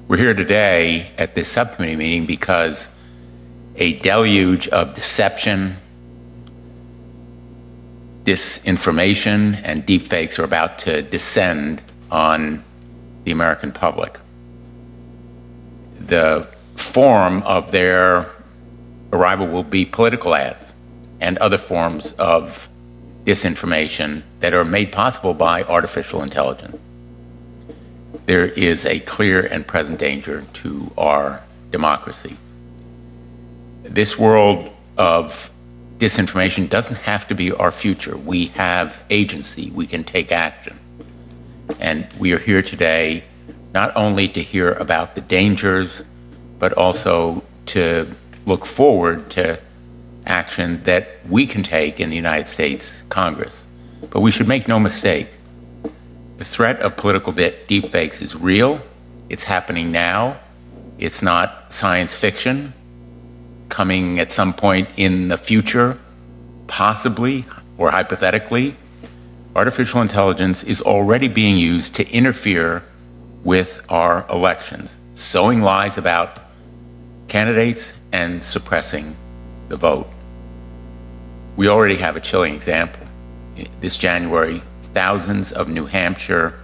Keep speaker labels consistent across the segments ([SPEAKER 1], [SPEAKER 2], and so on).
[SPEAKER 1] We're here today at this subcommittee meeting because a deluge of deception, disinformation, and deepfakes are about to descend on the American public. The form of their arrival will be political ads and other forms of disinformation that are made possible by artificial intelligence. There is a clear and present danger to our democracy. This world of disinformation doesn't have to be our future. We have agency. We can take action. And we are here today not only to hear about the dangers, but also to look forward to action that we can take in the United States Congress. But we should make no mistake. The threat of political deepfakes is real. It's happening now. It's not science fiction coming at some point in the future, possibly or hypothetically. Artificial intelligence is already being used to interfere with our elections, sowing lies about candidates and suppressing the vote. We already have a chilling example. This January, thousands of New Hampshire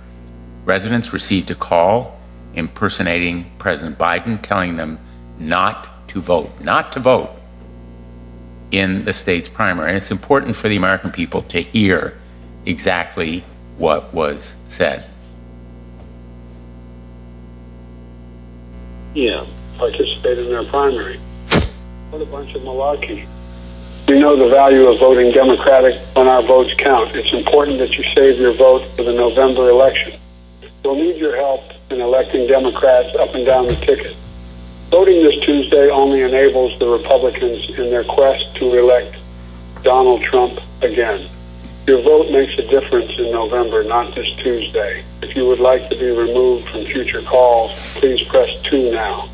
[SPEAKER 1] residents received a call impersonating President Biden, telling them not to vote in the state's primary. And it's important for the American people to hear exactly what was said.
[SPEAKER 2] Yeah, participate in their primary. What a bunch of malarkey. We know the value of voting Democratic when our votes count. It's important that you save your vote for the November election. We'll need your help in electing Democrats up and down the ticket. Voting this Tuesday only enables the Republicans in their quest to elect Donald Trump again. Your vote makes a difference in November, not this Tuesday. If you would like to be removed from future calls, please press 2 now.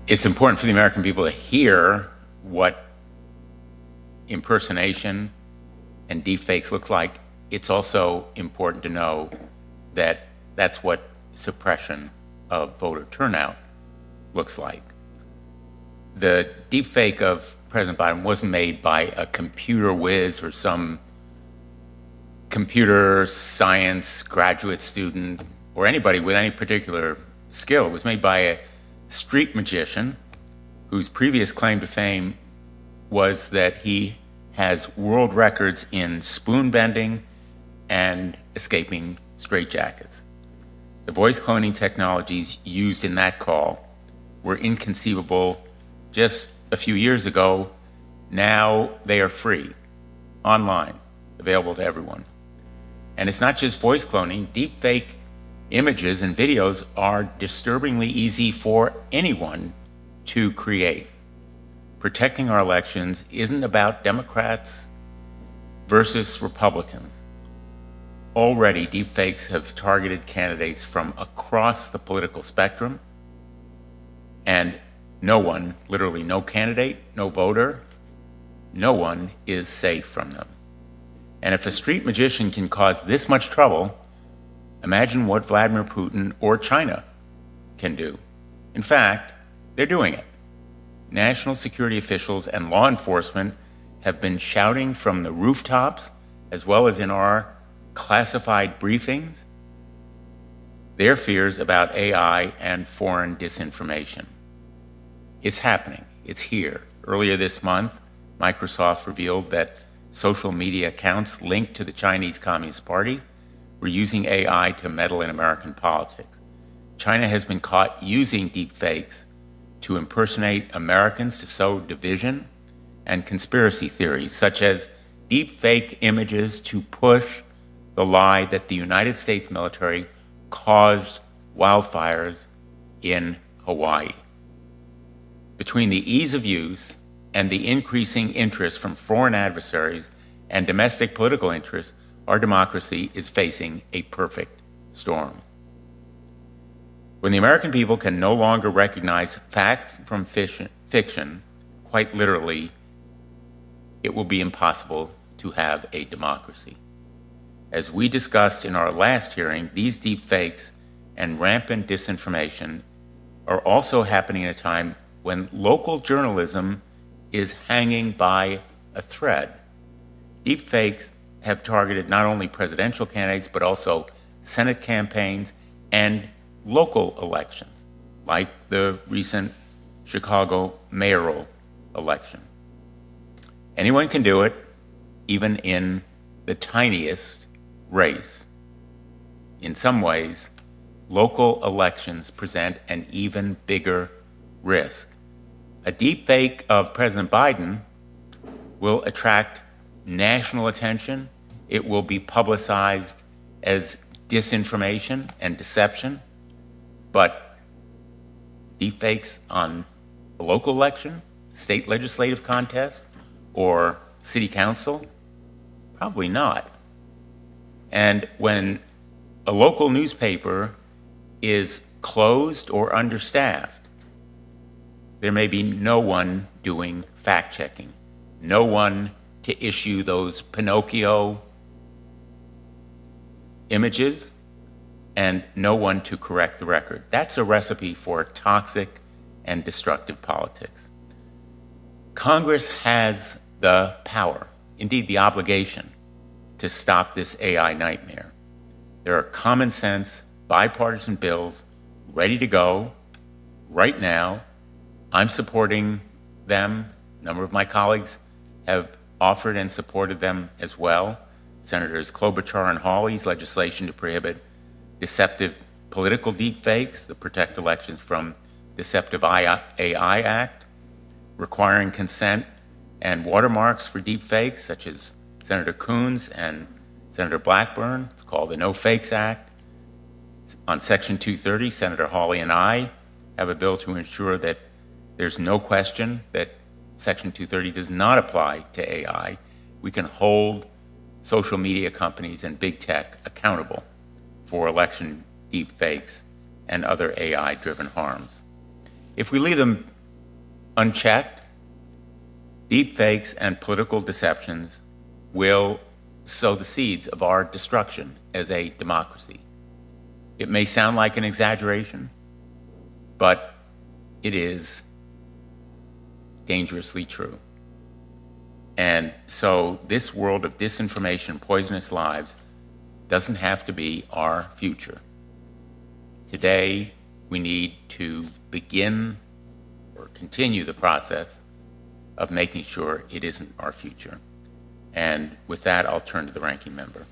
[SPEAKER 1] It's important for the American people to hear what impersonation and deepfakes look like. It's also important to know that that's what suppression of voter turnout looks like. The deepfake of President Biden wasn't made by a computer whiz or some computer science graduate student or anybody with any particular skill. It was made by a street magician whose previous claim to fame was that he has world records in spoon bending and escaping straitjackets. The voice cloning technologies used in that call were inconceivable just a few years ago. Now they are free, online, available to everyone. And it's not just voice cloning. Deepfake images and videos are disturbingly easy for anyone to create. Protecting our elections isn't about Democrats versus Republicans. Already, deepfakes have targeted candidates from across the political spectrum, and no one, literally no candidate, no voter, no one is safe from them. And if a street magician can cause this much trouble, imagine what Vladimir Putin or China can do. In fact, they're doing it. National security officials and law enforcement have been shouting from the rooftops, as well as in our classified briefings, their fears about AI and foreign disinformation. It's happening. It's here. Earlier this month, Microsoft revealed that social media accounts linked to the Chinese Communist Party were using AI to meddle in American politics. China has been caught using deepfakes to impersonate Americans to sow division and conspiracy theories, such as deepfake images to push the lie that the United States military caused wildfires in Hawaii. Between the ease of use and the increasing interest from foreign adversaries and domestic political interests, our democracy is facing a perfect storm. When the American people can no longer recognize fact from fiction, quite literally, it will be impossible to have a democracy. As we discussed in our last hearing, these deepfakes and rampant disinformation are also happening at a time when local journalism is hanging by a thread. Deepfakes have targeted not only presidential candidates, but also Senate campaigns and local elections, like the recent Chicago mayoral election. Anyone can do it, even in the tiniest race. In some ways, local elections present an even bigger risk. A deepfake of President Biden will attract national attention. It will be publicized as disinformation and deception. But deepfakes on a local election, state legislative contest, or city council? Probably not. And when a local newspaper is closed or understaffed, there may be no one doing fact-checking, no one to issue those Pinocchio images, and no one to correct the record. That's a recipe for toxic and destructive politics. Congress has the power, indeed the obligation, to stop this AI nightmare. There are common sense, bipartisan bills ready to go right now. I'm supporting them. A number of my colleagues have offered and supported them as well. Senators Klobuchar and Hawley's legislation to prohibit deceptive political deepfakes, the Protect Elections from Deceptive AI Act, requiring consent and watermarks for deepfakes, such as Senator Coons and Senator Blackburn. It's called the No Fakes Act. On Section 230, Senator Hawley and I have a bill to ensure that there's no question that Section 230 does not apply to AI. We can hold social media companies and big tech accountable for election deepfakes and other AI-driven harms. If we leave them unchecked, deepfakes and political deceptions will sow the seeds of our destruction as a democracy. It may sound like an exaggeration, but it is dangerously true. And so this world of disinformation, poisonous lives, doesn't have to be our future. Today, we need to begin or continue the process of making sure it isn't our future. And with that, I'll turn to the ranking member.